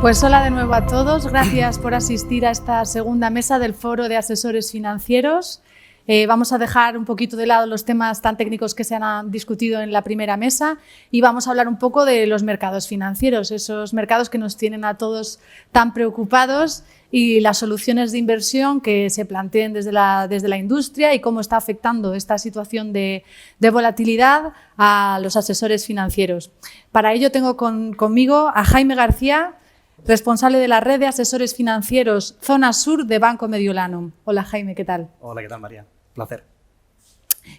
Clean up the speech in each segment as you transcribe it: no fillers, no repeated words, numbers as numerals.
Pues hola de nuevo a todos, gracias por asistir a esta segunda mesa del Foro de Asesores Financieros. Vamos a dejar un poquito de lado los temas tan técnicos que se han discutido en la primera mesa y vamos a hablar un poco de los mercados financieros, esos mercados que nos tienen a todos tan preocupados y las soluciones de inversión que se planteen desde la industria y cómo está afectando esta situación de volatilidad a los asesores financieros. Para ello tengo conmigo a Jaime García, responsable de la red de asesores financieros Zona Sur de Banco Mediolanum. Hola Jaime, ¿qué tal? Hola, ¿qué tal María? Placer.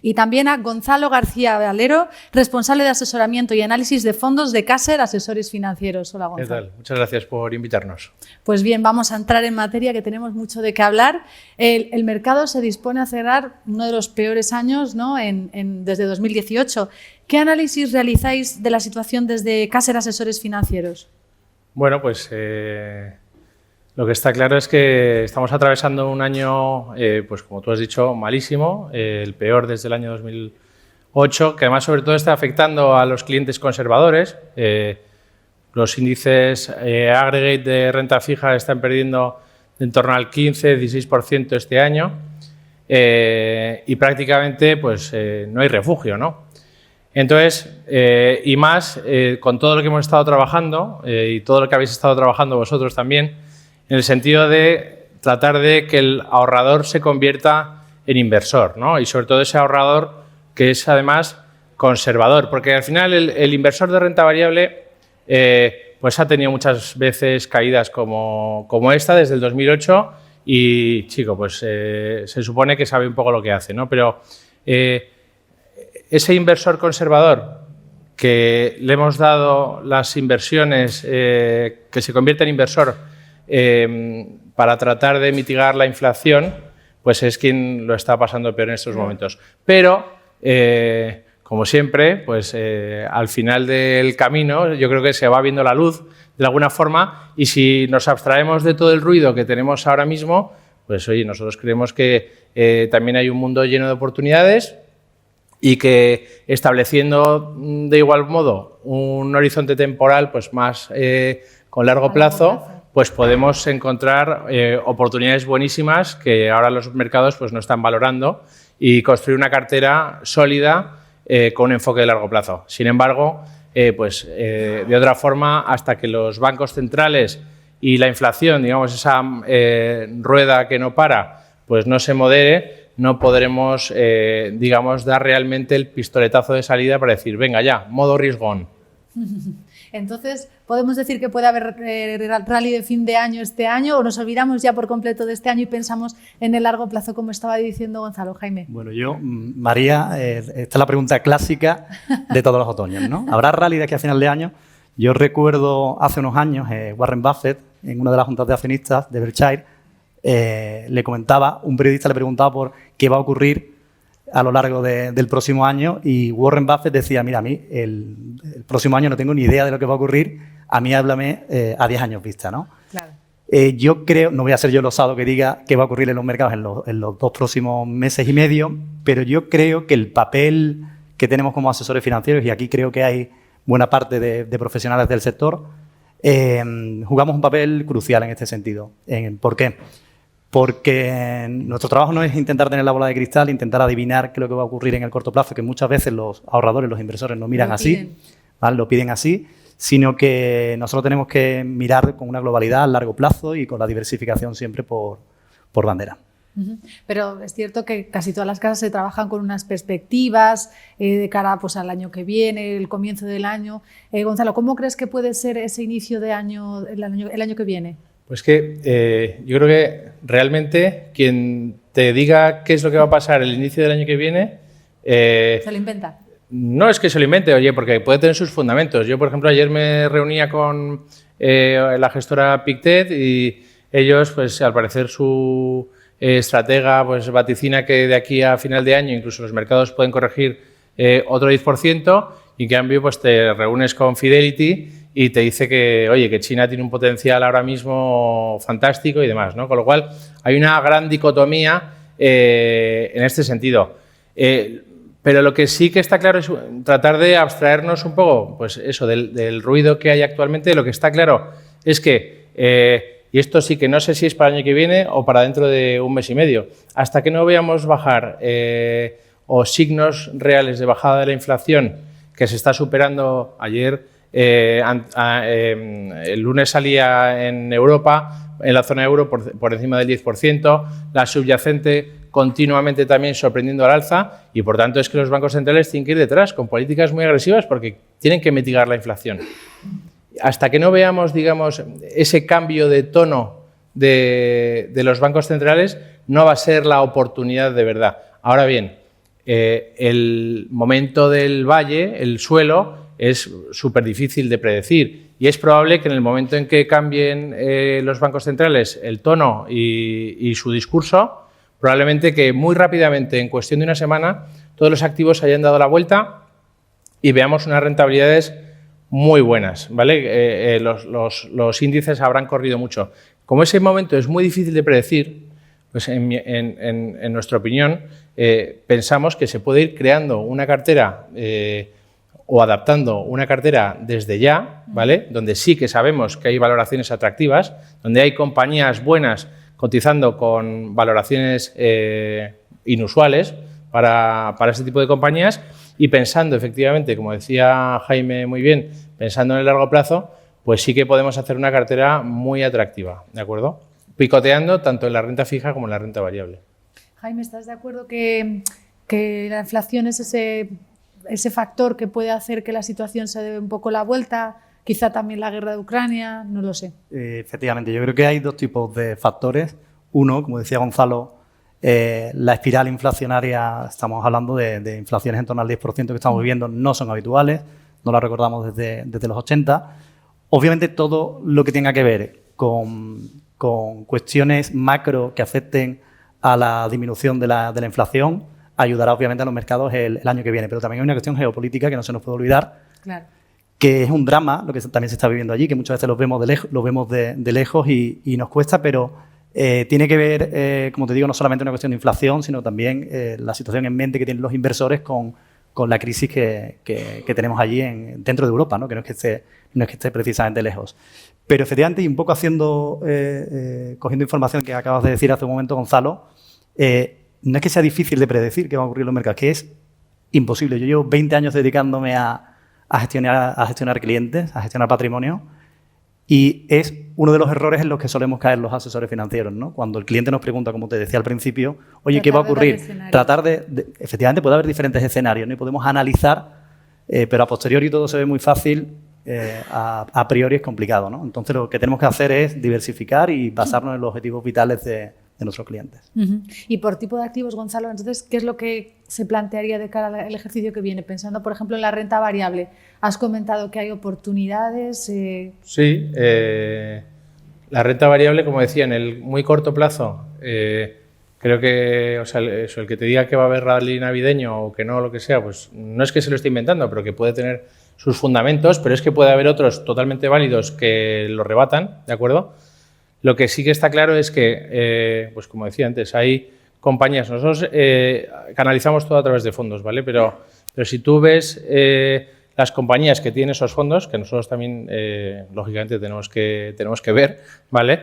Y también a Gonzalo García Valero, responsable de asesoramiento y análisis de fondos de Caser Asesores Financieros. Hola Gonzalo. ¿Qué tal? Muchas gracias por invitarnos. Pues bien, vamos a entrar en materia que tenemos mucho de qué hablar. El mercado se dispone a cerrar uno de los peores años, ¿no? Desde 2018. ¿Qué análisis realizáis de la situación desde Caser Asesores Financieros? Bueno, pues lo que está claro es que estamos atravesando un año, pues como tú has dicho, malísimo, el peor desde el año 2008, que además sobre todo está afectando a los clientes conservadores. Los índices aggregate de renta fija están perdiendo en torno al 15-16% este año y prácticamente pues, no hay refugio, ¿no? Entonces, y más, con todo lo que hemos estado trabajando y todo lo que habéis estado trabajando vosotros también, en el sentido de tratar de que el ahorrador se convierta en inversor, ¿no? Y sobre todo ese ahorrador que es además conservador, porque al final el inversor de renta variable pues ha tenido muchas veces caídas como esta desde el 2008 y, chico, pues se supone que sabe un poco lo que hace, ¿no? Pero ese inversor conservador que le hemos dado las inversiones, que se convierte en inversor para tratar de mitigar la inflación, pues es quien lo está pasando peor en estos momentos. Pero, como siempre, pues al final del camino yo creo que se va viendo la luz de alguna forma y si nos abstraemos de todo el ruido que tenemos ahora mismo, pues oye, nosotros creemos que también hay un mundo lleno de oportunidades y que estableciendo de igual modo un horizonte temporal pues más con largo plazo, pues podemos encontrar oportunidades buenísimas que ahora los mercados pues no están valorando y construir una cartera sólida con un enfoque de largo plazo. Sin embargo, de otra forma, hasta que los bancos centrales y la inflación, digamos, esa rueda que no para, pues no se modere, no podremos, digamos, dar realmente el pistoletazo de salida para decir, venga ya, modo risk on. Entonces, ¿podemos decir que puede haber rally de fin de año este año o nos olvidamos ya por completo de este año y pensamos en el largo plazo, como estaba diciendo Gonzalo? Jaime. Bueno, María, esta es la pregunta clásica de todos los otoños, ¿no? ¿Habrá rally de aquí a final de año? Yo recuerdo hace unos años, Warren Buffett, en una de las juntas de accionistas de Berkshire, le comentaba, un periodista le preguntaba por qué va a ocurrir a lo largo del próximo año y Warren Buffett decía, mira, a mí el próximo año no tengo ni idea de lo que va a ocurrir, a mí háblame a 10 años vista, ¿no? Claro. Yo creo, no voy a ser yo el osado que diga qué va a ocurrir en los mercados en los 2 próximos meses y medio, pero yo creo que el papel que tenemos como asesores financieros, y aquí creo que hay buena parte de profesionales del sector, jugamos un papel crucial en este sentido. ¿Por qué? Porque nuestro trabajo no es intentar tener la bola de cristal, intentar adivinar qué es lo que va a ocurrir en el corto plazo, que muchas veces los ahorradores, los inversores no miran así, ¿vale? Lo piden así, sino que nosotros tenemos que mirar con una globalidad a largo plazo y con la diversificación siempre por bandera. Pero es cierto que casi todas las casas se trabajan con unas perspectivas de cara pues, al año que viene, el comienzo del año. Gonzalo, ¿cómo crees que puede ser ese inicio de año, el año que viene? Pues que yo creo que realmente quien te diga qué es lo que va a pasar el inicio del año que viene... ¿Se lo inventa? No es que se lo invente, oye, porque puede tener sus fundamentos. Yo, por ejemplo, ayer me reunía con la gestora Pictet y ellos, pues al parecer su estratega pues vaticina que de aquí a final de año incluso los mercados pueden corregir otro 10% y en cambio pues te reúnes con Fidelity y te dice que, oye, que China tiene un potencial ahora mismo fantástico y demás, ¿no? Con lo cual, hay una gran dicotomía en este sentido. Pero lo que sí que está claro es tratar de abstraernos un poco, pues eso, del ruido que hay actualmente. Lo que está claro es que, y esto sí que no sé si es para el año que viene o para dentro de un mes y medio, hasta que no veamos bajar o signos reales de bajada de la inflación que se está superando ayer, el lunes salía en Europa, en la zona euro, por encima del 10%, la subyacente continuamente también sorprendiendo al alza y, por tanto, es que los bancos centrales tienen que ir detrás con políticas muy agresivas porque tienen que mitigar la inflación. Hasta que no veamos, digamos, ese cambio de tono de los bancos centrales, no va a ser la oportunidad de verdad. Ahora bien, el momento del valle, el suelo, es súper difícil de predecir y es probable que en el momento en que cambien los bancos centrales el tono y su discurso, probablemente que muy rápidamente, en cuestión de una semana, todos los activos hayan dado la vuelta y veamos unas rentabilidades muy buenas, ¿vale? Los índices habrán corrido mucho. Como ese momento es muy difícil de predecir, pues en nuestra opinión, pensamos que se puede ir creando una cartera o adaptando una cartera desde ya, ¿vale? Donde sí que sabemos que hay valoraciones atractivas, donde hay compañías buenas cotizando con valoraciones inusuales para este tipo de compañías y pensando efectivamente, como decía Jaime muy bien, pensando en el largo plazo, pues sí que podemos hacer una cartera muy atractiva, ¿de acuerdo? Picoteando tanto en la renta fija como en la renta variable. Jaime, ¿estás de acuerdo que la inflación es ese factor que puede hacer que la situación se dé un poco la vuelta? Quizá también la guerra de Ucrania, no lo sé. Efectivamente, yo creo que hay dos tipos de factores. Uno, como decía Gonzalo, la espiral inflacionaria, estamos hablando de inflaciones en torno al 10% que estamos viviendo, no son habituales, no las recordamos desde los 80. Obviamente todo lo que tenga que ver con cuestiones macro que afecten a la disminución de la inflación ayudará obviamente a los mercados el año que viene. Pero también hay una cuestión geopolítica que no se nos puede olvidar, claro, que es un drama, lo que también se está viviendo allí, que muchas veces lo vemos de lejos y nos cuesta, pero tiene que ver, como te digo, no solamente una cuestión de inflación, sino también la situación en mente que tienen los inversores con la crisis que tenemos allí dentro de Europa, ¿no? Que no es que esté precisamente lejos. Pero efectivamente, y un poco cogiendo información que acabas de decir hace un momento, Gonzalo, no es que sea difícil de predecir qué va a ocurrir en los mercados, que es imposible. Yo llevo 20 años dedicándome a gestionar clientes, a gestionar patrimonio, y es uno de los errores en los que solemos caer los asesores financieros, ¿no? Cuando el cliente nos pregunta, como te decía al principio, oye, ¿qué va a ocurrir? Efectivamente, puede haber diferentes escenarios, ¿no? Y podemos analizar, pero a posteriori todo se ve muy fácil, a priori es complicado, ¿no? Entonces lo que tenemos que hacer es diversificar y basarnos en los objetivos vitales de nuestros clientes. Y por tipo de activos, Gonzalo, entonces, ¿qué es lo que se plantearía de cara al ejercicio que viene? Pensando, por ejemplo, en la renta variable. Has comentado que hay oportunidades. Sí, la renta variable, como decía, en el muy corto plazo, creo que, o sea, el que te diga que va a haber rally navideño o que no, lo que sea, pues no es que se lo esté inventando, pero que puede tener sus fundamentos, pero es que puede haber otros totalmente válidos que lo rebatan, ¿de acuerdo? Lo que sí que está claro es que, pues como decía antes, hay compañías, nosotros canalizamos todo a través de fondos, ¿vale? Pero si tú ves las compañías que tienen esos fondos, que nosotros también, lógicamente, tenemos que ver, ¿vale?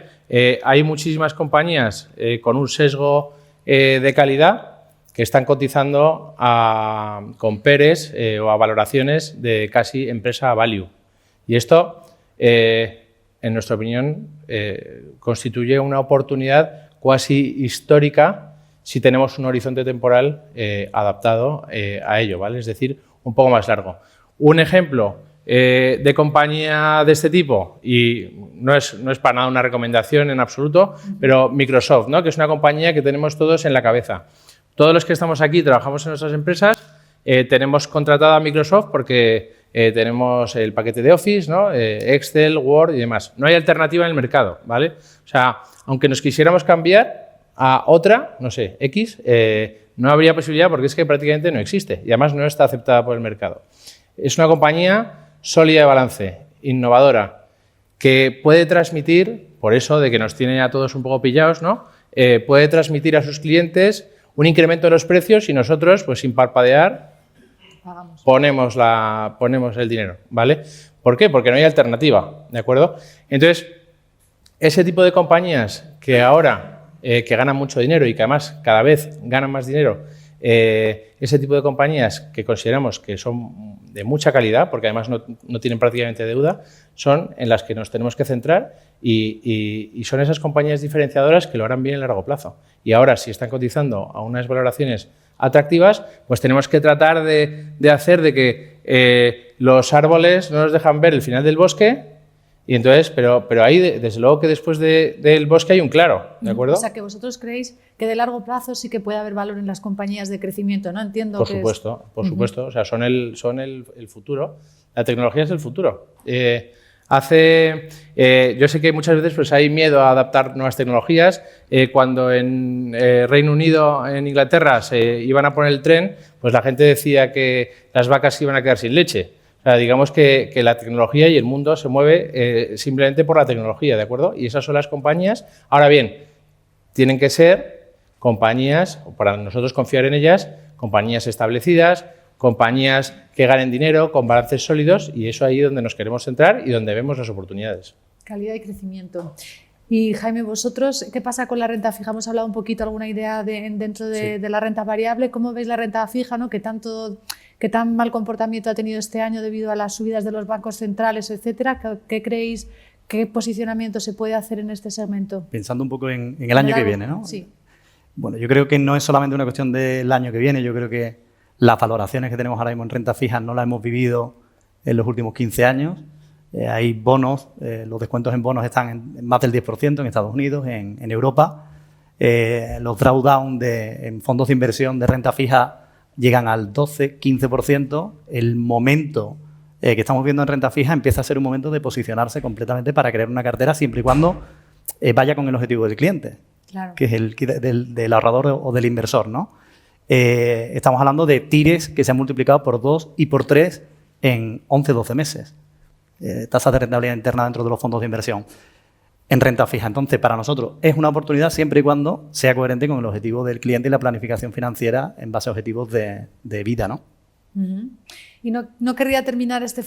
Hay muchísimas compañías con un sesgo de calidad que están cotizando con PERes o a valoraciones de casi empresa value. Y esto, en nuestra opinión, constituye una oportunidad cuasi histórica si tenemos un horizonte temporal adaptado a ello, ¿vale? Es decir, un poco más largo. Un ejemplo de compañía de este tipo, y no es para nada una recomendación en absoluto, pero Microsoft, ¿no? Que es una compañía que tenemos todos en la cabeza. Todos los que estamos aquí trabajamos en nuestras empresas, tenemos contratada a Microsoft porque tenemos el paquete de Office, ¿no? Excel, Word y demás. No hay alternativa en el mercado, ¿vale? O sea, aunque nos quisiéramos cambiar a otra, no sé, X, no habría posibilidad porque es que prácticamente no existe y además no está aceptada por el mercado. Es una compañía sólida de balance, innovadora, que puede transmitir, por eso de que nos tiene a todos un poco pillados, ¿no? Puede transmitir a sus clientes un incremento de los precios y nosotros, pues sin parpadear, ponemos el dinero, ¿vale? ¿Por qué? Porque no hay alternativa, ¿de acuerdo? Entonces, ese tipo de compañías que ahora, que ganan mucho dinero y que además cada vez ganan más dinero, ese tipo de compañías que consideramos que son de mucha calidad, porque además no tienen prácticamente deuda, son en las que nos tenemos que centrar y son esas compañías diferenciadoras que lo harán bien en largo plazo. Y ahora, si están cotizando a unas valoraciones atractivas, pues tenemos que tratar de hacer de que los árboles no nos dejan ver el final del bosque. Y entonces, pero ahí, desde luego que después del bosque hay un claro, ¿de acuerdo? O sea, que vosotros creéis que de largo plazo sí que puede haber valor en las compañías de crecimiento, ¿no? Entiendo por que supuesto, por supuesto. O sea, son el futuro. La tecnología es el futuro. Yo sé que muchas veces pues, hay miedo a adaptar nuevas tecnologías. Cuando en Reino Unido, en Inglaterra, se iban a poner el tren, pues la gente decía que las vacas se iban a quedar sin leche. O sea, digamos que la tecnología y el mundo se mueve simplemente por la tecnología, ¿de acuerdo? Y esas son las compañías. Ahora bien, tienen que ser compañías, o para nosotros confiar en ellas, compañías establecidas, compañías que ganen dinero, con balances sólidos, y eso ahí es donde nos queremos centrar y donde vemos las oportunidades. Calidad y crecimiento. Y Jaime, vosotros, ¿qué pasa con la renta fija? Hemos hablado un poquito, alguna idea dentro de la renta variable. ¿Cómo veis la renta fija, ¿no? ¿Qué tan mal comportamiento ha tenido este año debido a las subidas de los bancos centrales, etcétera? ¿Qué creéis? ¿Qué posicionamiento se puede hacer en este segmento? Pensando un poco en el año que viene, ¿no? Sí. Bueno, yo creo que no es solamente una cuestión del año que viene. Yo creo que las valoraciones que tenemos ahora mismo en renta fija no las hemos vivido en los últimos 15 años. Hay bonos, los descuentos en bonos están en más del 10% en Estados Unidos, en Europa. Los drawdown en fondos de inversión de renta fija llegan al 12-15%. El momento que estamos viendo en renta fija empieza a ser un momento de posicionarse completamente para crear una cartera siempre y cuando vaya con el objetivo del cliente, claro, que es el del ahorrador o del inversor, ¿no? Estamos hablando de tires que se han multiplicado por 2 y por 3 en 11-12 meses. Tasas de rentabilidad interna dentro de los fondos de inversión en renta fija. Entonces, para nosotros es una oportunidad siempre y cuando sea coherente con el objetivo del cliente y la planificación financiera en base a objetivos de vida, ¿no? Y no querría terminar este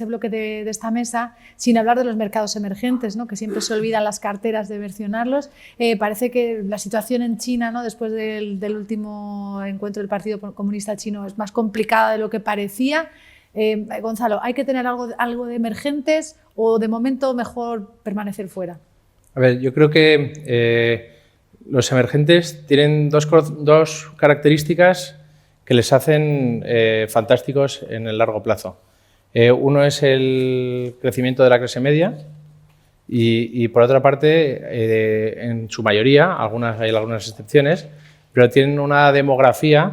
bloque de esta mesa sin hablar de los mercados emergentes, ¿no? Que siempre se olvidan las carteras de versionarlos. Parece que la situación en China, ¿no? Después del último encuentro del Partido Comunista Chino, es más complicada de lo que parecía. Gonzalo, ¿hay que tener algo de emergentes o de momento mejor permanecer fuera? A ver, yo creo que los emergentes tienen dos características que les hacen fantásticos en el largo plazo. Uno es el crecimiento de la clase media y por otra parte, en su mayoría, hay algunas excepciones, pero tienen una demografía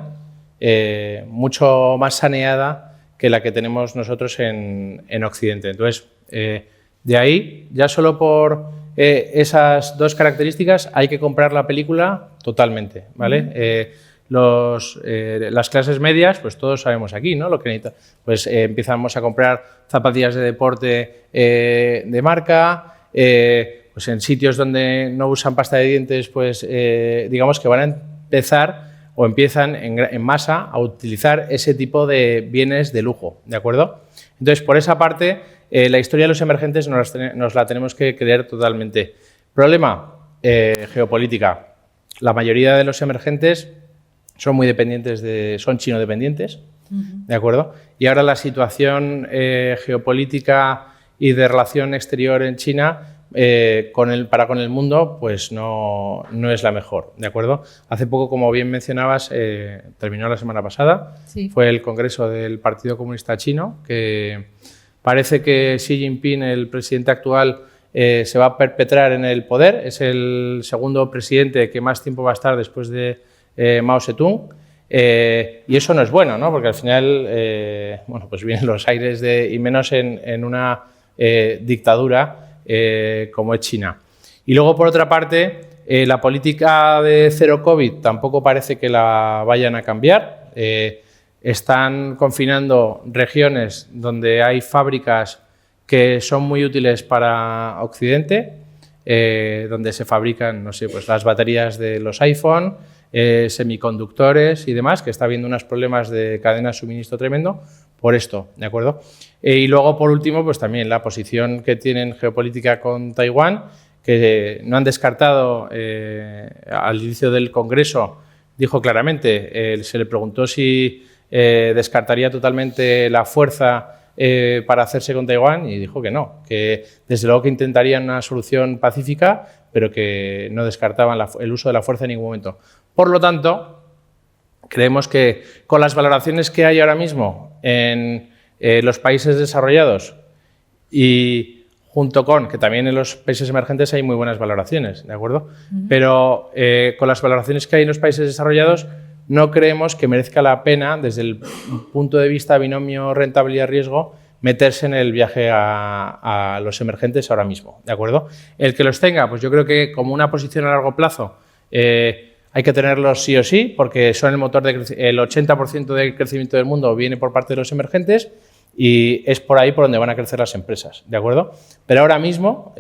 mucho más saneada que la que tenemos nosotros en Occidente. Entonces, de ahí, ya solo por esas dos características hay que comprar la película totalmente, ¿vale? Las clases medias, pues todos sabemos aquí, ¿no? Lo que necesita. Pues empezamos a comprar zapatillas de deporte de marca, pues en sitios donde no usan pasta de dientes, pues digamos que van a empezar o empiezan en masa a utilizar ese tipo de bienes de lujo, ¿de acuerdo? Entonces, por esa parte, la historia de los emergentes nos la tenemos que creer totalmente. Problema, geopolítica. La mayoría de los emergentes son muy dependientes son chino dependientes, ¿de acuerdo? Y ahora la situación geopolítica y de relación exterior en China para con el mundo, pues no es la mejor, ¿de acuerdo? Hace poco, como bien mencionabas, terminó la semana pasada, sí. Fue el Congreso del Partido Comunista Chino, que parece que Xi Jinping, el presidente actual, se va a perpetrar en el poder, es el segundo presidente que más tiempo va a estar después de Mao Zedong, y eso no es bueno, ¿no? Porque al final, pues vienen los aires y menos en una dictadura como es China. Y luego, por otra parte, la política de cero COVID tampoco parece que la vayan a cambiar. Están confinando regiones donde hay fábricas que son muy útiles para Occidente, donde se fabrican, no sé, pues las baterías de los iPhone, semiconductores y demás, que está habiendo unos problemas de cadena de suministro tremendo por esto, ¿de acuerdo? Y luego, por último, pues también la posición que tienen geopolítica con Taiwán, que no han descartado al inicio del Congreso, dijo claramente, se le preguntó si descartaría totalmente la fuerza para hacerse con Taiwán y dijo que no, que desde luego que intentarían una solución pacífica, pero que no descartaban el uso de la fuerza en ningún momento. Por lo tanto, creemos que con las valoraciones que hay ahora mismo en los países desarrollados y junto con que también en los países emergentes hay muy buenas valoraciones, ¿de acuerdo? Pero con las valoraciones que hay en los países desarrollados no creemos que merezca la pena, desde el punto de vista binomio rentabilidad-riesgo, meterse en el viaje a los emergentes ahora mismo, ¿de acuerdo? El que los tenga, pues yo creo que como una posición a largo plazo hay que tenerlos sí o sí, porque son el motor el 80% del crecimiento del mundo viene por parte de los emergentes y es por ahí por donde van a crecer las empresas, ¿de acuerdo? Pero ahora mismo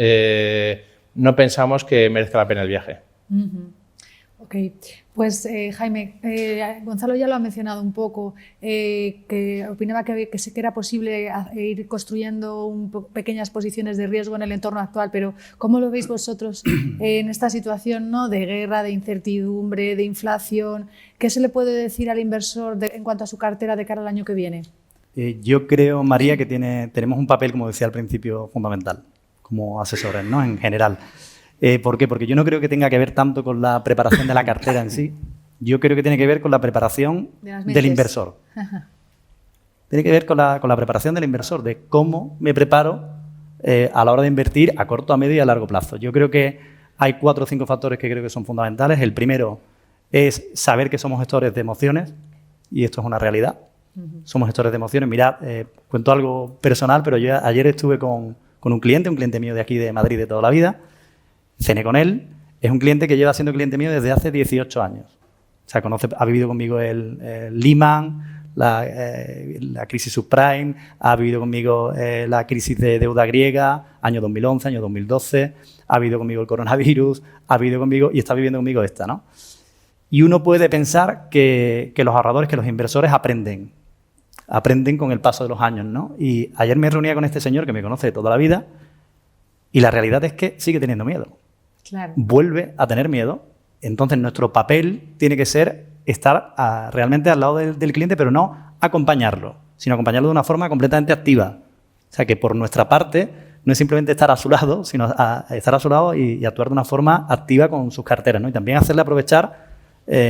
no pensamos que merezca la pena el viaje. Ok, pues Jaime, Gonzalo ya lo ha mencionado un poco, que opinaba que sí que era posible ir construyendo pequeñas posiciones de riesgo en el entorno actual, pero ¿cómo lo veis vosotros en esta situación, ¿no?, de guerra, de incertidumbre, de inflación? ¿Qué se le puede decir al inversor en cuanto a su cartera de cara al año que viene? Yo creo, María, que tenemos un papel, como decía al principio, fundamental como asesores, ¿no?, en general. ¿Por qué? Porque yo no creo que tenga que ver tanto con la preparación de la cartera en sí. Yo creo que tiene que ver con la preparación del inversor. Tiene que ver con la preparación del inversor, de cómo me preparo a la hora de invertir a corto, a medio y a largo plazo. Yo creo que hay 4 o 5 factores que creo que son fundamentales. El primero es saber que somos gestores de emociones, y esto es una realidad. Somos gestores de emociones. Mirad, cuento algo personal, pero yo ayer estuve con un cliente mío de aquí de Madrid de toda la vida. Cené con él. Es un cliente que lleva siendo cliente mío desde hace 18 años. O sea, ha vivido conmigo el Lehman, la crisis subprime, ha vivido conmigo la crisis de deuda griega, año 2011, año 2012, ha vivido conmigo el coronavirus, ha vivido conmigo y está viviendo conmigo esta, ¿no? Y uno puede pensar que los ahorradores, que los inversores aprenden con el paso de los años, ¿no? Y ayer me reunía con este señor que me conoce de toda la vida y la realidad es que sigue teniendo miedo. Claro. Vuelve a tener miedo. Entonces, nuestro papel tiene que ser estar realmente al lado del cliente, pero no acompañarlo, sino acompañarlo de una forma completamente activa. O sea, que por nuestra parte no es simplemente estar a su lado, sino estar a su lado y actuar de una forma activa con sus carteras, ¿no? Y también hacerle aprovechar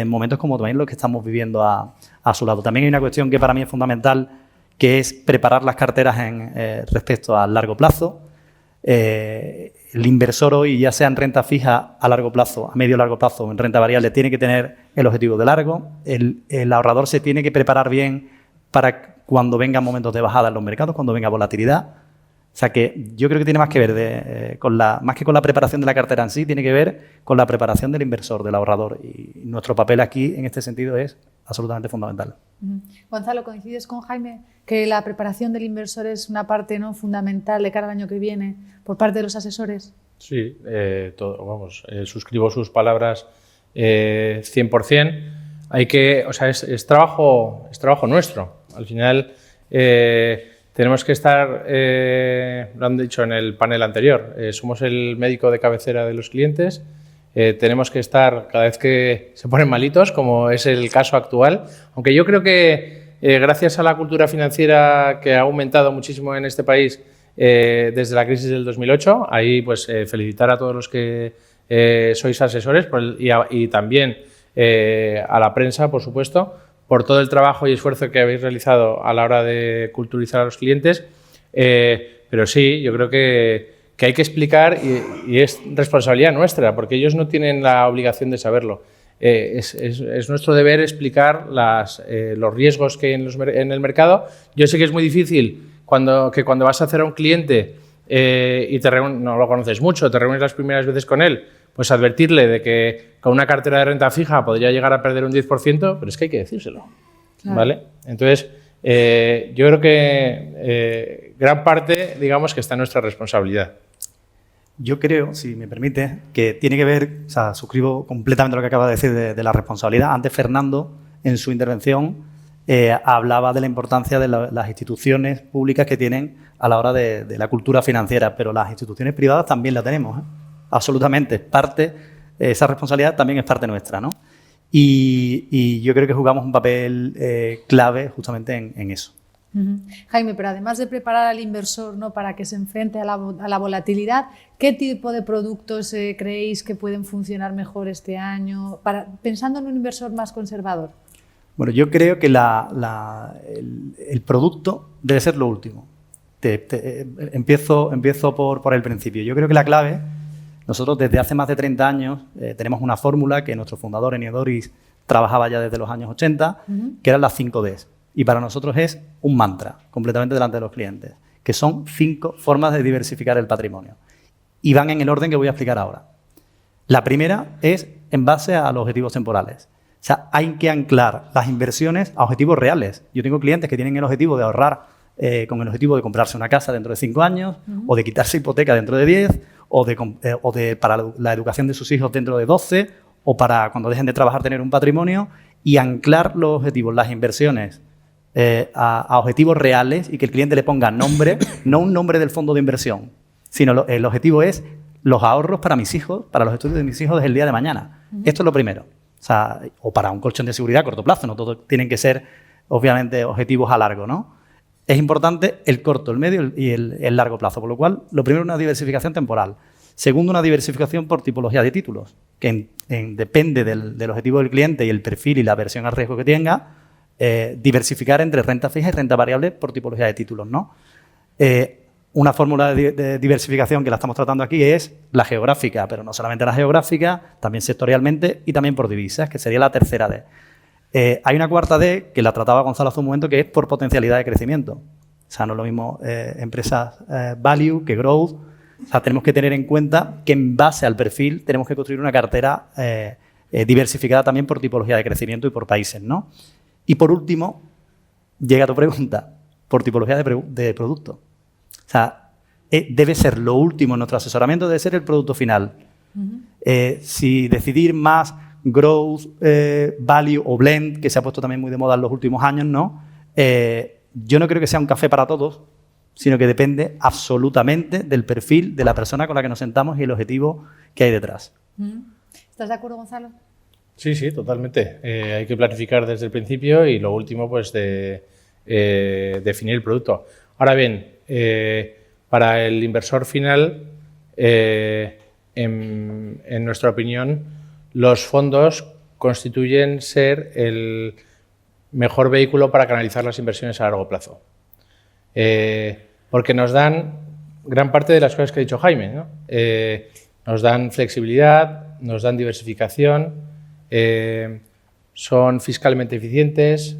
momentos como también los que estamos viviendo a su lado. También hay una cuestión que para mí es fundamental, que es preparar las carteras respecto al largo plazo. El inversor hoy, ya sea en renta fija a largo plazo, a medio o largo plazo o en renta variable, tiene que tener el objetivo de largo. El ahorrador se tiene que preparar bien para cuando vengan momentos de bajada en los mercados, cuando venga volatilidad. O sea que yo creo que tiene más que ver, más que con la preparación de la cartera en sí, tiene que ver con la preparación del inversor, del ahorrador. Y nuestro papel aquí, en este sentido, es absolutamente fundamental. Gonzalo, ¿coincides con Jaime que la preparación del inversor es una parte, ¿no?, fundamental de cara al año que viene por parte de los asesores? Sí, suscribo sus palabras 100%. Es trabajo nuestro. Al final tenemos que estar, lo han dicho en el panel anterior, somos el médico de cabecera de los clientes. Tenemos que estar cada vez que se ponen malitos, como es el caso actual, aunque yo creo que gracias a la cultura financiera que ha aumentado muchísimo en este país desde la crisis del 2008, ahí pues felicitar a todos los que sois asesores y también a la prensa, por supuesto, por todo el trabajo y esfuerzo que habéis realizado a la hora de culturizar a los clientes, pero sí, yo creo que hay que explicar y es responsabilidad nuestra, porque ellos no tienen la obligación de saberlo. Es nuestro deber explicar los riesgos que hay en el mercado. Yo sé que es muy difícil cuando vas a hacer a un cliente y no lo conoces mucho, te reúnes las primeras veces con él, pues advertirle de que con una cartera de renta fija podría llegar a perder un 10%, pero es que hay que decírselo, claro. ¿Vale? Entonces, yo creo que gran parte, digamos, que está en nuestra responsabilidad. Yo creo, si me permite, que tiene que ver, o sea, suscribo completamente lo que acaba de decir de la responsabilidad. Antes Fernando, en su intervención, hablaba de la importancia de las instituciones públicas que tienen a la hora de la cultura financiera, pero las instituciones privadas también la tenemos, ¿eh? Absolutamente. Esa responsabilidad también es parte nuestra, ¿no? Y yo creo que jugamos un papel clave justamente en eso. Jaime, pero además de preparar al inversor, ¿no?, para que se enfrente a la volatilidad, ¿qué tipo de productos creéis que pueden funcionar mejor este año, pensando en un inversor más conservador? Bueno, yo creo que el producto debe ser lo último. Empiezo por el principio. Yo creo que la clave, nosotros desde hace más de 30 años tenemos una fórmula que nuestro fundador, Ennio Doris, trabajaba ya desde los años 80, que eran las 5 Ds. Y para nosotros es un mantra, completamente delante de los clientes, que son 5 formas de diversificar el patrimonio. Y van en el orden que voy a explicar ahora. La primera es en base a los objetivos temporales. O sea, hay que anclar las inversiones a objetivos reales. Yo tengo clientes que tienen el objetivo de ahorrar con el objetivo de comprarse una casa dentro de 5 años, o de quitarse hipoteca dentro de 10, o para la educación de sus hijos dentro de 12, o para cuando dejen de trabajar tener un patrimonio, y anclar los objetivos, las inversiones, a objetivos reales, y que el cliente le ponga nombre, no un nombre del fondo de inversión, sino el objetivo es los ahorros para mis hijos, para los estudios de mis hijos desde el día de mañana. Esto es lo primero. O sea, o para un colchón de seguridad a corto plazo, no todos tienen que ser, obviamente, objetivos a largo, ¿no? Es importante el corto, el medio y el largo plazo, por lo cual, lo primero es una diversificación temporal. Segundo, una diversificación por tipología de títulos, que depende del objetivo del cliente y el perfil y la aversión al riesgo que tenga, diversificar entre renta fija y renta variable por tipología de títulos, ¿no? Una fórmula de diversificación que la estamos tratando aquí es la geográfica, pero no solamente la geográfica, también sectorialmente y también por divisas, que sería la tercera D. Hay una cuarta D, que la trataba Gonzalo hace un momento, que es por potencialidad de crecimiento. O sea, no es lo mismo empresas value que growth. O sea, tenemos que tener en cuenta que en base al perfil tenemos que construir una cartera diversificada también por tipología de crecimiento y por países, ¿no? Y por último, llega tu pregunta, por tipología de producto. O sea, debe ser lo último en nuestro asesoramiento, debe ser el producto final. Si decidir más growth, value o blend, que se ha puesto también muy de moda en los últimos años, ¿no? Yo no creo que sea un café para todos, sino que depende absolutamente del perfil de la persona con la que nos sentamos y el objetivo que hay detrás. ¿Estás de acuerdo, Gonzalo? Sí, sí, totalmente. Hay que planificar desde el principio y lo último, pues, definir el producto. Ahora bien, para el inversor final, en nuestra opinión, los fondos constituyen ser el mejor vehículo para canalizar las inversiones a largo plazo. Porque nos dan gran parte de las cosas que ha dicho Jaime, ¿no? Nos dan flexibilidad, nos dan diversificación, son fiscalmente eficientes,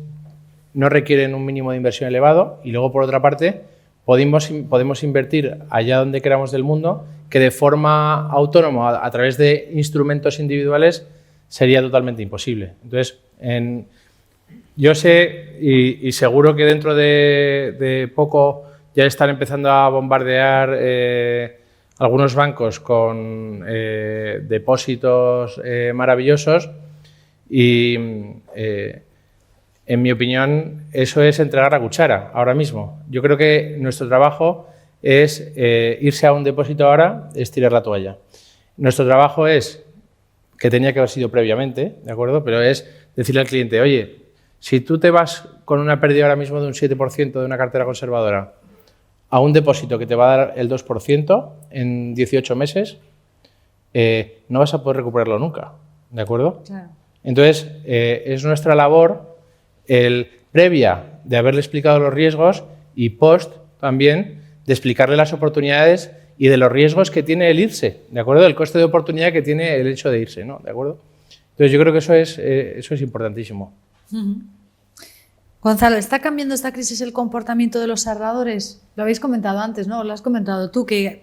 no requieren un mínimo de inversión elevado y luego, por otra parte, podemos invertir allá donde queramos del mundo, que de forma autónoma, a través de instrumentos individuales, sería totalmente imposible. Entonces, yo sé y seguro que dentro de poco ya están empezando a bombardear algunos bancos con depósitos maravillosos y, en mi opinión, eso es entregar la cuchara ahora mismo. Yo creo que nuestro trabajo es irse a un depósito ahora, es tirar la toalla. Nuestro trabajo es, que tenía que haber sido previamente, ¿de acuerdo? Pero es decirle al cliente, oye, si tú te vas con una pérdida ahora mismo de un 7% de una cartera conservadora a un depósito que te va a dar el 2% en 18 meses, no vas a poder recuperarlo nunca, ¿de acuerdo? Claro. Entonces, es nuestra labor previa de haberle explicado los riesgos y post también de explicarle las oportunidades y de los riesgos que tiene el irse, ¿de acuerdo? El coste de oportunidad que tiene el hecho de irse, ¿no? ¿De acuerdo? Entonces, yo creo que eso es importantísimo. Gonzalo, ¿está cambiando esta crisis el comportamiento de los ahorradores? Lo habéis comentado antes, ¿no? Lo has comentado tú, que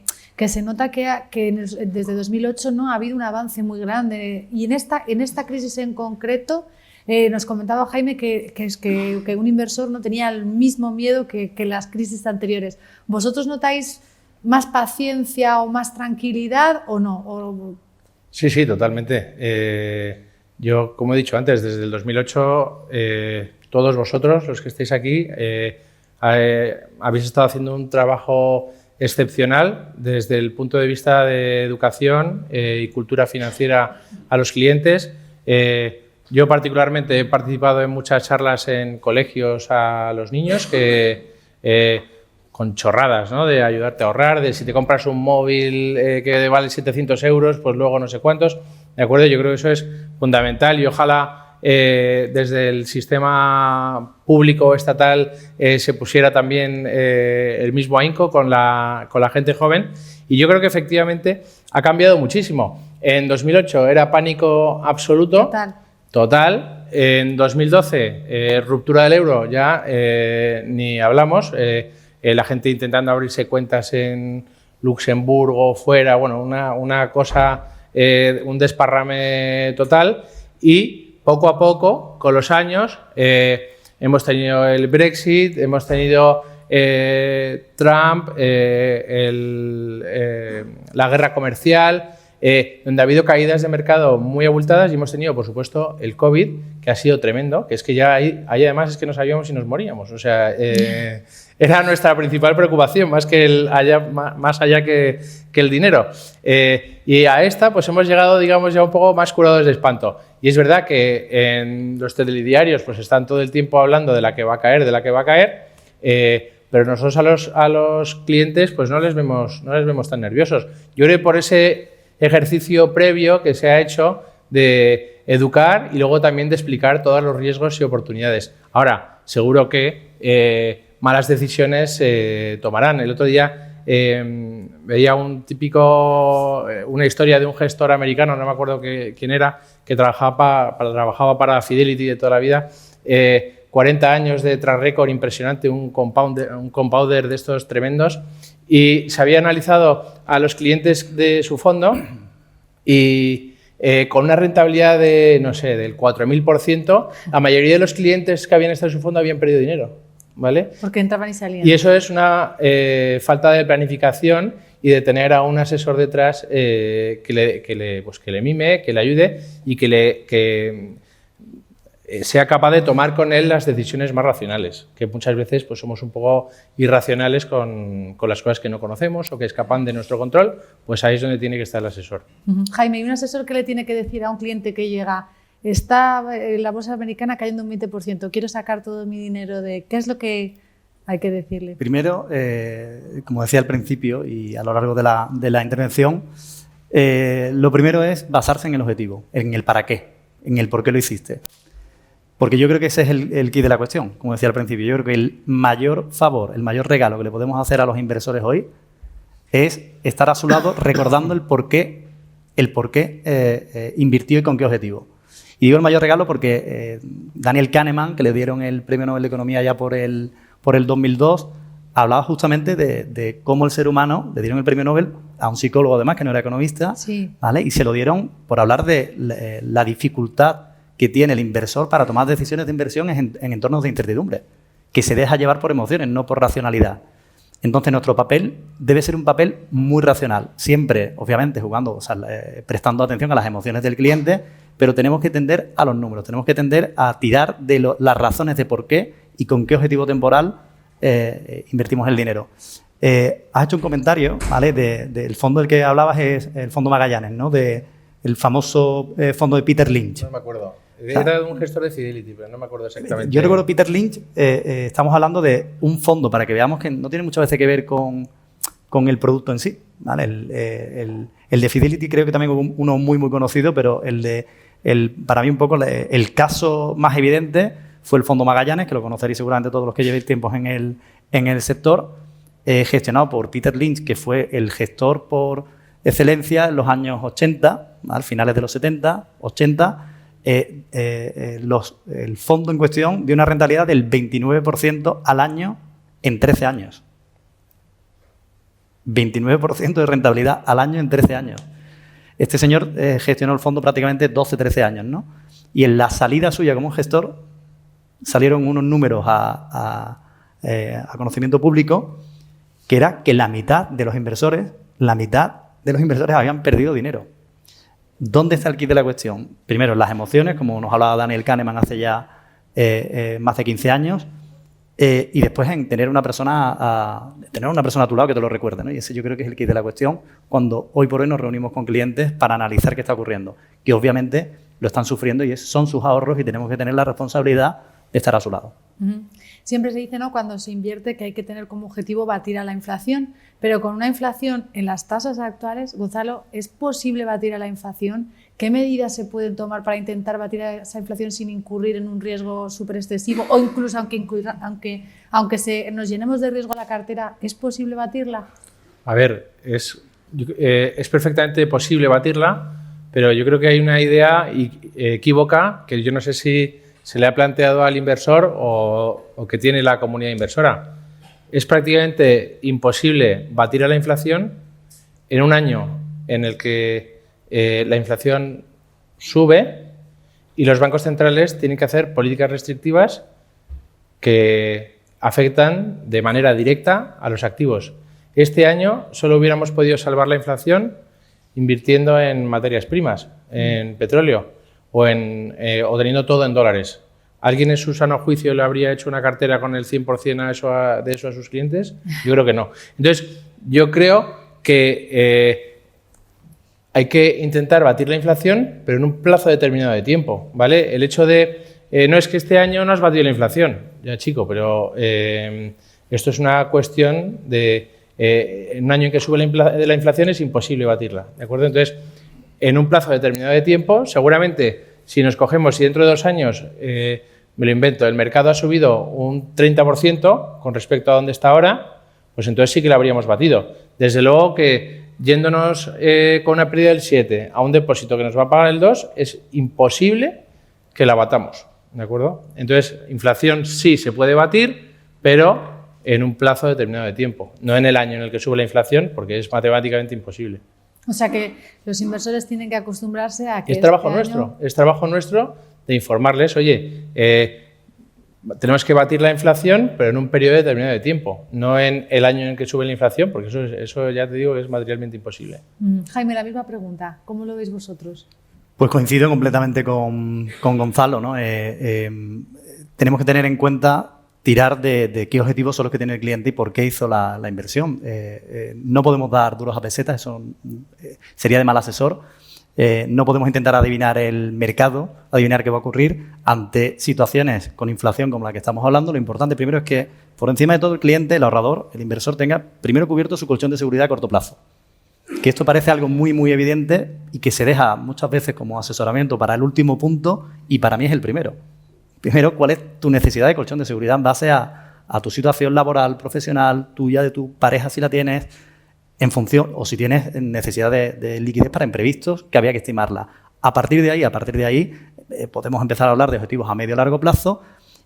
se nota que desde 2008 no ha habido un avance muy grande. Y en esta crisis en concreto, nos comentaba Jaime que un inversor no tenía el mismo miedo que las crisis anteriores. ¿Vosotros notáis más paciencia o más tranquilidad o no? Sí, totalmente. Yo, como he dicho antes, desde el 2008, todos vosotros, los que estáis aquí, habéis estado haciendo un trabajo excepcional desde el punto de vista de educación y cultura financiera a los clientes. Yo particularmente he participado en muchas charlas en colegios a los niños con chorradas, ¿no? De ayudarte a ahorrar, de si te compras un móvil que vale 700 euros, pues luego no sé cuántos. ¿De acuerdo? Yo creo que eso es fundamental y ojalá desde el sistema público estatal se pusiera también el mismo ahínco con la gente joven. Y yo creo que efectivamente ha cambiado muchísimo. En 2008 era pánico absoluto. Total. En 2012, ruptura del euro, ya ni hablamos. La gente intentando abrirse cuentas en Luxemburgo, fuera, bueno, una cosa, un desparrame total. Y poco a poco, con los años, hemos tenido el Brexit, hemos tenido Trump, la guerra comercial, donde ha habido caídas de mercado muy abultadas y hemos tenido, por supuesto, el COVID, que ha sido tremendo, que es que ya ahí además es que no sabíamos si nos moríamos. O sea, era nuestra principal preocupación, más allá que el dinero. Y a esta pues hemos llegado, digamos, ya un poco más curados de espanto. Y es verdad que en los telediarios pues están todo el tiempo hablando de la que va a caer, pero nosotros a los clientes pues no les vemos tan nerviosos. Yo creo que por ese ejercicio previo que se ha hecho de educar y luego también de explicar todos los riesgos y oportunidades. Ahora, seguro que malas decisiones se tomarán. El otro día veía una historia de un gestor americano, no me acuerdo quién era, que trabajaba para Fidelity de toda la vida, 40 años de track record impresionante, un compounder de estos tremendos, y se había analizado a los clientes de su fondo y con una rentabilidad de, no sé, del 4.000%, la mayoría de los clientes que habían estado en su fondo habían perdido dinero. ¿Vale? Porque entraban y salían. Y eso es una falta de planificación y de tener a un asesor detrás que le mime, que le ayude y que sea capaz de tomar con él las decisiones más racionales, que muchas veces pues, somos un poco irracionales con las cosas que no conocemos o que escapan de nuestro control, pues ahí es donde tiene que estar el asesor. Jaime, ¿y un asesor qué le tiene que decir a un cliente que llega? Está la bolsa americana cayendo un 20%, quiero sacar todo mi dinero de... ¿Qué es lo que hay que decirle? Primero, como decía al principio y a lo largo de la intervención, lo primero es basarse en el objetivo, en el para qué, en el por qué lo hiciste. Porque yo creo que ese es el key de la cuestión, como decía al principio. Yo creo que el mayor favor, el mayor regalo que le podemos hacer a los inversores hoy es estar a su lado recordando el por qué invirtió y con qué objetivo. Y digo el mayor regalo porque Daniel Kahneman, que le dieron el Premio Nobel de Economía ya por el 2002, hablaba justamente de cómo el ser humano, le dieron el Premio Nobel a un psicólogo además, que no era economista, sí. ¿Vale? Y se lo dieron por hablar de la dificultad que tiene el inversor para tomar decisiones de inversión en entornos de incertidumbre, que se deja llevar por emociones, no por racionalidad. Entonces, nuestro papel debe ser un papel muy racional, siempre, obviamente, prestando atención a las emociones del cliente, pero tenemos que tender a los números, tenemos que tender a tirar de las razones de por qué y con qué objetivo temporal invertimos el dinero. Has hecho un comentario, ¿vale? Del fondo del que hablabas, es el Fondo Magallanes, ¿no? El famoso fondo de Peter Lynch. No me acuerdo. Era de un gestor de Fidelity, pero no me acuerdo exactamente. Yo recuerdo Peter Lynch, estamos hablando de un fondo, para que veamos que no tiene muchas veces que ver con el producto en sí, ¿vale? El de Fidelity creo que también es uno muy, muy conocido, pero para mí un poco el caso más evidente fue el Fondo Magallanes, que lo conoceréis seguramente todos los que llevéis tiempos en el sector, gestionado por Peter Lynch, que fue el gestor por excelencia en los años 80, al finales de los 70, 80, el fondo en cuestión dio una rentabilidad del 29% al año en 13 años. 29% de rentabilidad al año en 13 años. Este señor gestionó el fondo prácticamente 12, 13 años, ¿no? Y en la salida suya como gestor salieron unos números a conocimiento público que era que la mitad de los inversores habían perdido dinero. ¿Dónde está el quid de la cuestión? Primero, las emociones, como nos hablaba Daniel Kahneman hace ya más de 15 años, y después en tener una persona a tu lado que te lo recuerde, ¿no? Y ese yo creo que es el quid de la cuestión cuando hoy por hoy nos reunimos con clientes para analizar qué está ocurriendo, que obviamente lo están sufriendo y son sus ahorros y tenemos que tener la responsabilidad de estar a su lado. Siempre se dice, ¿no?, cuando se invierte, que hay que tener como objetivo batir a la inflación, pero con una inflación en las tasas actuales, Gonzalo, ¿es posible batir a la inflación? ¿Qué medidas se pueden tomar para intentar batir a esa inflación sin incurrir en un riesgo súper excesivo? O incluso aunque nos llenemos de riesgo la cartera, ¿es posible batirla? A ver, es perfectamente posible batirla, pero yo creo que hay una idea equívoca que yo no sé si se le ha planteado al inversor o que tiene la comunidad inversora. Es prácticamente imposible batir a la inflación en un año en el que la inflación sube y los bancos centrales tienen que hacer políticas restrictivas que afectan de manera directa a los activos. Este año solo hubiéramos podido salvar la inflación invirtiendo en materias primas, en petróleo o teniendo todo en dólares. ¿Alguien en su sano juicio le habría hecho una cartera con el 100% de eso a sus clientes? Yo creo que no. Entonces, yo creo que hay que intentar batir la inflación, pero en un plazo determinado de tiempo, ¿vale? El hecho de, no es que este año no has batido la inflación, ya chico, pero esto es una cuestión de, en un año en que sube la inflación es imposible batirla, ¿de acuerdo? Entonces, en un plazo determinado de tiempo, seguramente, si nos cogemos, si dentro de 2 años, me lo invento, el mercado ha subido un 30% con respecto a donde está ahora, pues entonces sí que la habríamos batido. Desde luego que yéndonos con una pérdida del 7 a un depósito que nos va a pagar el 2, es imposible que la batamos, ¿de acuerdo? Entonces, inflación sí se puede batir, pero en un plazo determinado de tiempo, no en el año en el que sube la inflación, porque es matemáticamente imposible. O sea que los inversores tienen que acostumbrarse a que es trabajo nuestro de informarles, oye, tenemos que batir la inflación, pero en un periodo determinado de tiempo, no en el año en el que sube la inflación, porque eso ya te digo que es materialmente imposible. Jaime, la misma pregunta, ¿cómo lo veis vosotros? Pues coincido completamente con Gonzalo, ¿no? Tenemos que tener en cuenta tirar de qué objetivos son los que tiene el cliente y por qué hizo la inversión. No podemos dar duros a pesetas, eso sería de mal asesor. No podemos intentar adivinar el mercado, adivinar qué va a ocurrir ante situaciones con inflación como la que estamos hablando. Lo importante primero es que, por encima de todo, el cliente, el ahorrador, el inversor, tenga primero cubierto su colchón de seguridad a corto plazo. Que esto parece algo muy, muy evidente y que se deja muchas veces como asesoramiento para el último punto y para mí es el primero. Primero, ¿cuál es tu necesidad de colchón de seguridad en base a tu situación laboral, profesional, tuya, de tu pareja si la tienes, en función, o si tienes necesidad de liquidez para imprevistos, que había que estimarla. A partir de ahí, podemos empezar a hablar de objetivos a medio y largo plazo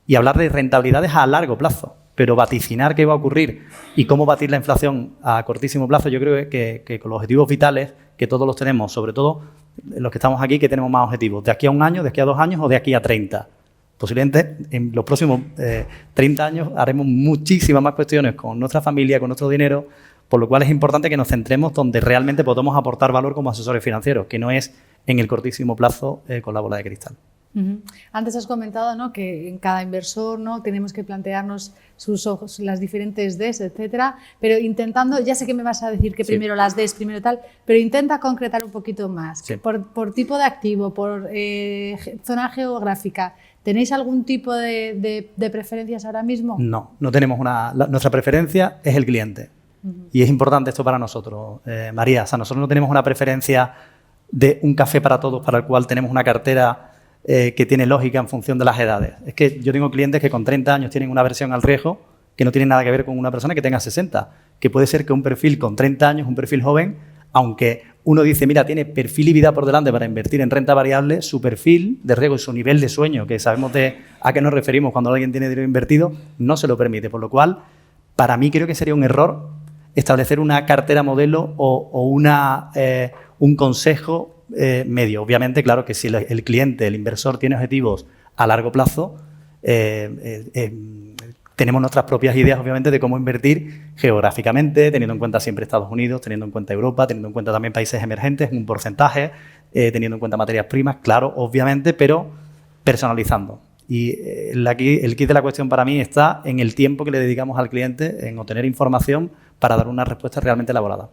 y hablar de rentabilidades a largo plazo. Pero vaticinar qué va a ocurrir y cómo batir la inflación a cortísimo plazo, yo creo que con los objetivos vitales, que todos los tenemos, sobre todo los que estamos aquí, que tenemos más objetivos, de aquí a 1 año, de aquí a 2 años o de aquí a 30. Posiblemente en los próximos 30 años haremos muchísimas más cuestiones con nuestra familia, con nuestro dinero, por lo cual es importante que nos centremos donde realmente podemos aportar valor como asesores financieros, que no es en el cortísimo plazo con la bola de cristal. Antes has comentado, ¿no?, que en cada inversor, ¿no?, tenemos que plantearnos las diferentes Ds, etcétera, pero intentando, ya sé que me vas a decir que primero las Ds, primero tal, pero intenta concretar un poquito más. Sí. Por tipo de activo, por zona geográfica, ¿tenéis algún tipo de preferencias ahora mismo? No tenemos nuestra preferencia es el cliente. Y es importante esto para nosotros, María. O sea, nosotros no tenemos una preferencia de un café para todos, para el cual tenemos una cartera que tiene lógica en función de las edades. Es que yo tengo clientes que con 30 años tienen una aversión al riesgo que no tiene nada que ver con una persona que tenga 60, que puede ser que un perfil con 30 años, un perfil joven, aunque uno dice, mira, tiene perfil y vida por delante para invertir en renta variable, su perfil de riesgo y su nivel de sueño, que sabemos a qué nos referimos cuando alguien tiene dinero invertido, no se lo permite. Por lo cual, para mí creo que sería un error establecer una cartera modelo o un consejo medio. Obviamente, claro que si el cliente, el inversor, tiene objetivos a largo plazo, tenemos nuestras propias ideas, obviamente, de cómo invertir geográficamente, teniendo en cuenta siempre Estados Unidos, teniendo en cuenta Europa, teniendo en cuenta también países emergentes, un porcentaje, teniendo en cuenta materias primas, claro, obviamente, pero personalizando. Y aquí el kit de la cuestión para mí está en el tiempo que le dedicamos al cliente en obtener información para dar una respuesta realmente elaborada.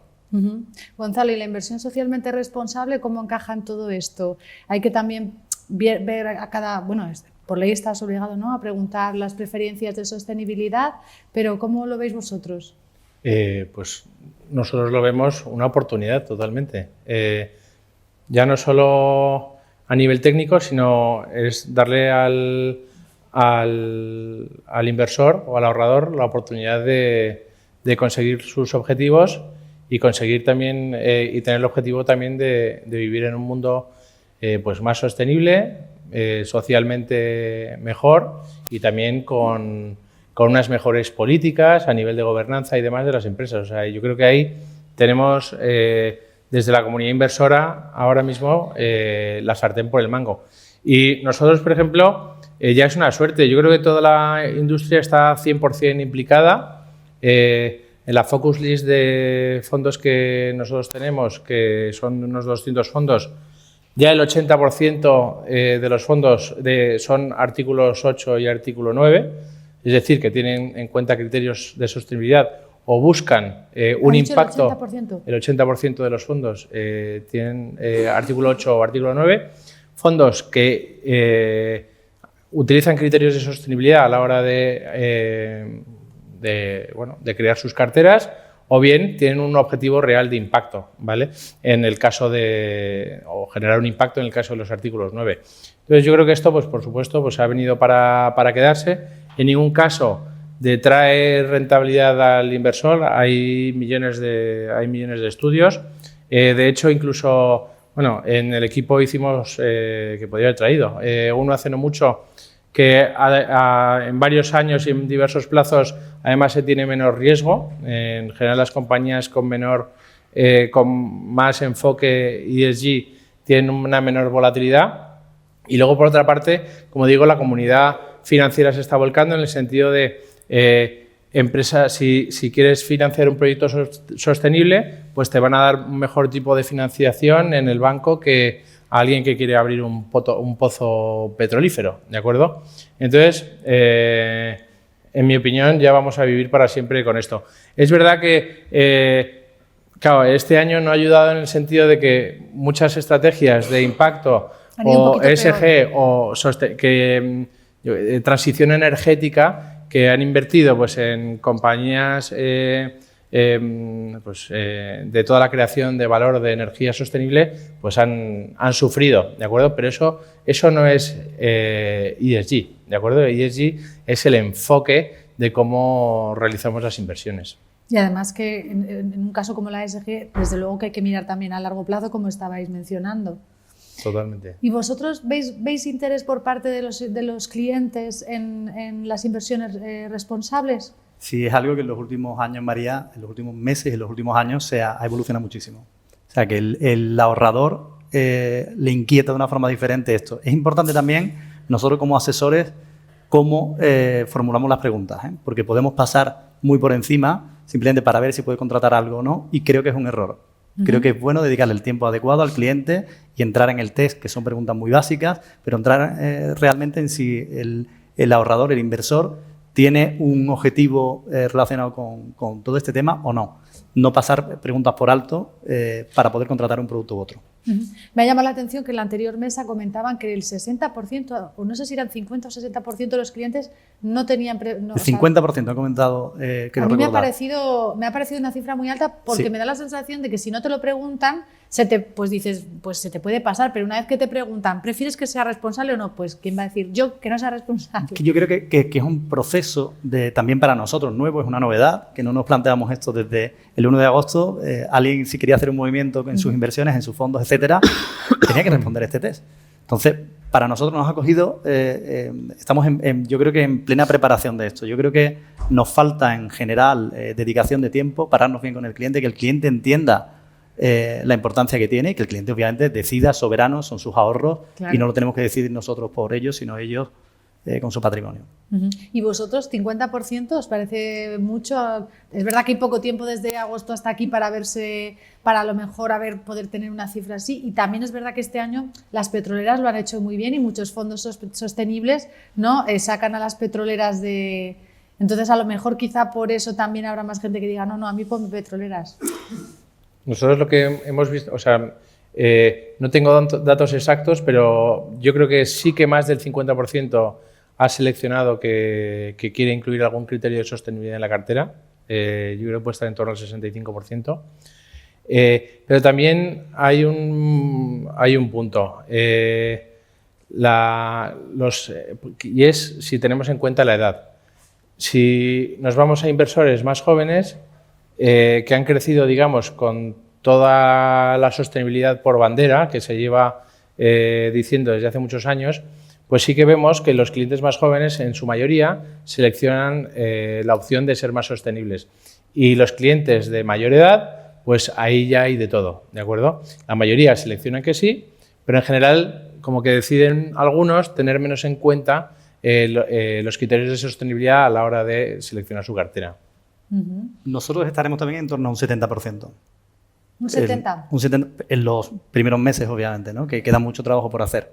Gonzalo, ¿y la inversión socialmente responsable cómo encaja en todo esto? Hay que también ver a cada... Bueno, por ley estás obligado, ¿no?, a preguntar las preferencias de sostenibilidad, pero ¿cómo lo veis vosotros? Pues nosotros lo vemos una oportunidad totalmente. Ya no solo a nivel técnico, sino es darle al inversor o al ahorrador la oportunidad de conseguir sus objetivos y conseguir también y tener el objetivo también de vivir en un mundo pues más sostenible, socialmente mejor y también con unas mejores políticas a nivel de gobernanza y demás de las empresas. O sea, yo creo que ahí tenemos desde la comunidad inversora ahora mismo la sartén por el mango. Y nosotros, por ejemplo, ya es una suerte. Yo creo que toda la industria está 100% implicada. En la focus list de fondos que nosotros tenemos, que son unos 200 fondos, ya el 80% de los fondos son artículos 8 y artículo 9, es decir, que tienen en cuenta criterios de sostenibilidad o buscan un impacto. El 80% de los fondos tienen artículo 8 o artículo 9, fondos que utilizan criterios de sostenibilidad a la hora de crear sus carteras, o bien tienen un objetivo real de impacto, ¿vale? En el caso o generar un impacto en el caso de los artículos 9. Entonces, yo creo que esto, pues por supuesto, pues ha venido para quedarse. En ningún caso detrae rentabilidad al inversor. Hay millones de estudios. De hecho, incluso, bueno, en el equipo hicimos, que podría haber traído, uno hace no mucho, que en varios años y en diversos plazos además se tiene menor riesgo. En general las compañías con más enfoque ESG tienen una menor volatilidad. Y luego, por otra parte, como digo, la comunidad financiera se está volcando en el sentido de empresas, si quieres financiar un proyecto sostenible, pues te van a dar un mejor tipo de financiación en el banco que a alguien que quiere abrir un pozo petrolífero, ¿de acuerdo? Entonces, en mi opinión, ya vamos a vivir para siempre con esto. Es verdad que, claro, este año no ha ayudado en el sentido de que muchas estrategias de impacto o ESG o transición energética que han invertido pues, en compañías de toda la creación de valor de energía sostenible, pues han sufrido, ¿de acuerdo? Pero eso no es ESG, ¿de acuerdo? ESG es el enfoque de cómo realizamos las inversiones. Y además que en un caso como la ESG, desde luego que hay que mirar también a largo plazo, como estabais mencionando. Totalmente. ¿Y vosotros veis interés por parte de los clientes en las inversiones responsables? Sí, es algo que en los últimos años, María, en los últimos meses y en los últimos años ha evolucionado muchísimo. O sea, que el ahorrador le inquieta de una forma diferente esto. Es importante también, nosotros como asesores, cómo formulamos las preguntas, ¿eh? Porque podemos pasar muy por encima simplemente para ver si puede contratar algo o no, y creo que es un error. Creo que es bueno dedicarle el tiempo adecuado al cliente y entrar en el test, que son preguntas muy básicas, pero entrar realmente en si el ahorrador, el inversor, tiene un objetivo relacionado con todo este tema o no. No pasar preguntas por alto para poder contratar un producto u otro. Me ha llamado la atención que en la anterior mesa comentaban que el 60%, o no sé si eran 50 o 60% de los clientes no tenían... El 50% ha comentado, creo recordar. A mí me ha parecido una cifra muy alta porque sí. Me da la sensación de que si no te lo preguntan, pues dices, pues se te puede pasar, pero una vez que te preguntan, ¿prefieres que sea responsable o no? Pues ¿quién va a decir? Yo, que no sea responsable. Yo creo que es un proceso también para nosotros nuevo, es una novedad, que no nos planteamos esto desde el 1 de agosto. Alguien si quería hacer un movimiento en sus inversiones, en sus fondos, etcétera, tenía que responder este test. Entonces, para nosotros nos ha cogido, estamos yo creo que en plena preparación de esto. Yo creo que nos falta en general dedicación de tiempo, pararnos bien con el cliente, que el cliente entienda la importancia que tiene y que el cliente obviamente decida, soberano, son sus ahorros, claro. Y no lo tenemos que decidir nosotros por ellos, sino ellos con su patrimonio. ¿Y vosotros, 50%, os parece mucho? Es verdad que hay poco tiempo desde agosto hasta aquí para verse, para a lo mejor poder tener una cifra así, y también es verdad que este año las petroleras lo han hecho muy bien y muchos fondos sostenibles, ¿no? Sacan a las petroleras de... Entonces, a lo mejor quizá por eso también habrá más gente que diga, no, a mí ponme petroleras. Nosotros lo que hemos visto, o sea, no tengo datos exactos, pero yo creo que sí que más del 50% ha seleccionado que quiere incluir algún criterio de sostenibilidad en la cartera. Yo creo que puede estar en torno al 65%. Pero también hay un punto. Y es si tenemos en cuenta la edad. Si nos vamos a inversores más jóvenes que han crecido, digamos, con toda la sostenibilidad por bandera que se lleva diciendo desde hace muchos años, pues sí que vemos que los clientes más jóvenes, en su mayoría, seleccionan la opción de ser más sostenibles. Y los clientes de mayor edad, pues ahí ya hay de todo, ¿de acuerdo? La mayoría seleccionan que sí, pero en general, como que deciden algunos tener menos en cuenta los criterios de sostenibilidad a la hora de seleccionar su cartera. Nosotros estaremos también en torno a un 70%. ¿Un 70%? Un 70% en los primeros meses, obviamente, ¿no? Que queda mucho trabajo por hacer.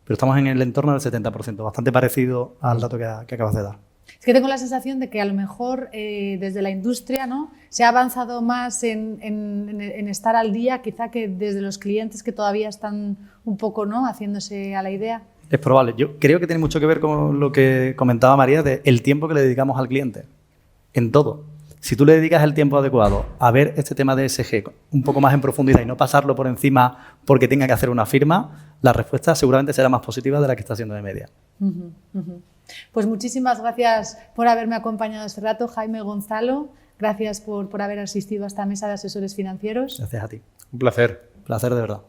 Pero estamos en el entorno del 70%, bastante parecido al dato que acabas de dar. Es que tengo la sensación de que a lo mejor desde la industria, ¿no?, se ha avanzado más en estar al día, quizá que desde los clientes que todavía están un poco, ¿no?, haciéndose a la idea. Es probable. Yo creo que tiene mucho que ver con lo que comentaba María de el tiempo que le dedicamos al cliente. En todo. Si tú le dedicas el tiempo adecuado a ver este tema de ESG un poco más en profundidad y no pasarlo por encima porque tenga que hacer una firma, la respuesta seguramente será más positiva de la que está siendo de media. Pues muchísimas gracias por haberme acompañado este rato, Jaime, Gonzalo. Gracias por haber asistido a esta mesa de asesores financieros. Gracias a ti. Un placer. Placer de verdad.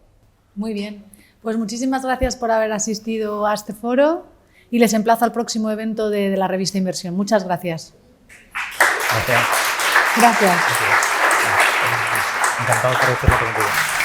Muy bien. Pues muchísimas gracias por haber asistido a este foro y les emplazo al próximo evento de la revista Inversión. Muchas gracias. Gracias. Gracias. Encantado por este rato contigo.